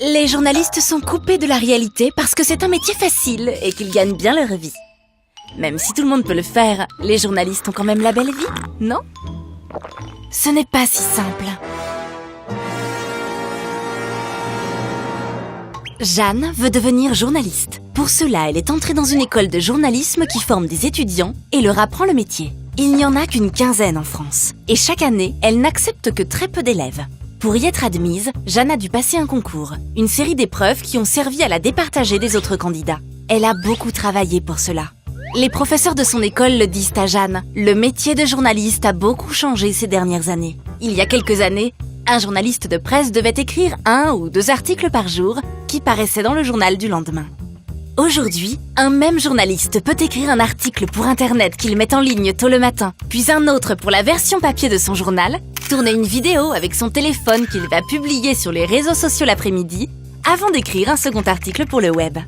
Les journalistes sont coupés de la réalité parce que c'est un métier facile et qu'ils gagnent bien leur vie. Même si tout le monde peut le faire, les journalistes ont quand même la belle vie, non? Ce n'est pas si simple. Jeanne veut devenir journaliste. Pour cela, elle est entrée dans une école de journalisme qui forme des étudiants et leur apprend le métier. Il n'y en a qu'une quinzaine en France. Et chaque année, elle n'accepte que très peu d'élèves. Pour y être admise, Jeanne a dû passer un concours, une série d'épreuves qui ont servi à la départager des autres candidats. Elle a beaucoup travaillé pour cela. Les professeurs de son école le disent à Jeanne, le métier de journaliste a beaucoup changé ces dernières années. Il y a quelques années, un journaliste de presse devait écrire 1 ou 2 articles par jour qui paraissaient dans le journal du lendemain. Aujourd'hui, un même journaliste peut écrire un article pour Internet qu'il met en ligne tôt le matin, puis un autre pour la version papier de son journal, tourner une vidéo avec son téléphone qu'il va publier sur les réseaux sociaux l'après-midi, avant d'écrire un second article pour le web.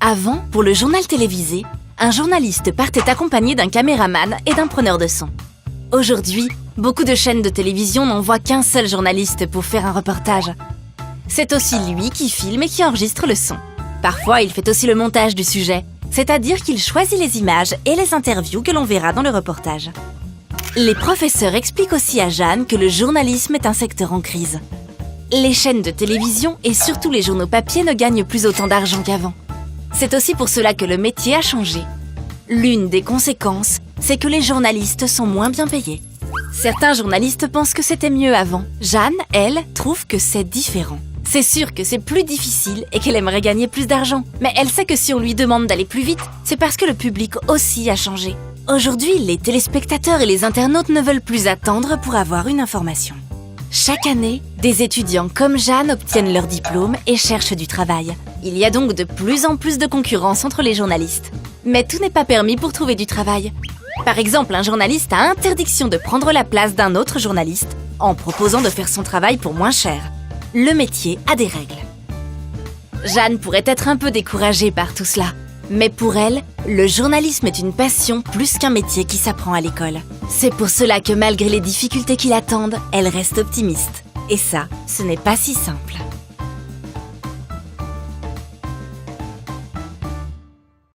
Avant, pour le journal télévisé, un journaliste partait accompagné d'un caméraman et d'un preneur de son. Aujourd'hui, beaucoup de chaînes de télévision n'envoient qu'un seul journaliste pour faire un reportage. C'est aussi lui qui filme et qui enregistre le son. Parfois, il fait aussi le montage du sujet, c'est-à-dire qu'il choisit les images et les interviews que l'on verra dans le reportage. Les professeurs expliquent aussi à Jeanne que le journalisme est un secteur en crise. Les chaînes de télévision et surtout les journaux papier ne gagnent plus autant d'argent qu'avant. C'est aussi pour cela que le métier a changé. L'une des conséquences, c'est que les journalistes sont moins bien payés. Certains journalistes pensent que c'était mieux avant. Jeanne, elle, trouve que c'est différent. C'est sûr que c'est plus difficile et qu'elle aimerait gagner plus d'argent. Mais elle sait que si on lui demande d'aller plus vite, c'est parce que le public aussi a changé. Aujourd'hui, les téléspectateurs et les internautes ne veulent plus attendre pour avoir une information. Chaque année, des étudiants comme Jeanne obtiennent leur diplôme et cherchent du travail. Il y a donc de plus en plus de concurrence entre les journalistes. Mais tout n'est pas permis pour trouver du travail. Par exemple, un journaliste a interdiction de prendre la place d'un autre journaliste en proposant de faire son travail pour moins cher. Le métier a des règles. Jeanne pourrait être un peu découragée par tout cela. Mais pour elle, le journalisme est une passion plus qu'un métier qui s'apprend à l'école. C'est pour cela que malgré les difficultés qui l'attendent, elle reste optimiste. Et ça, ce n'est pas si simple.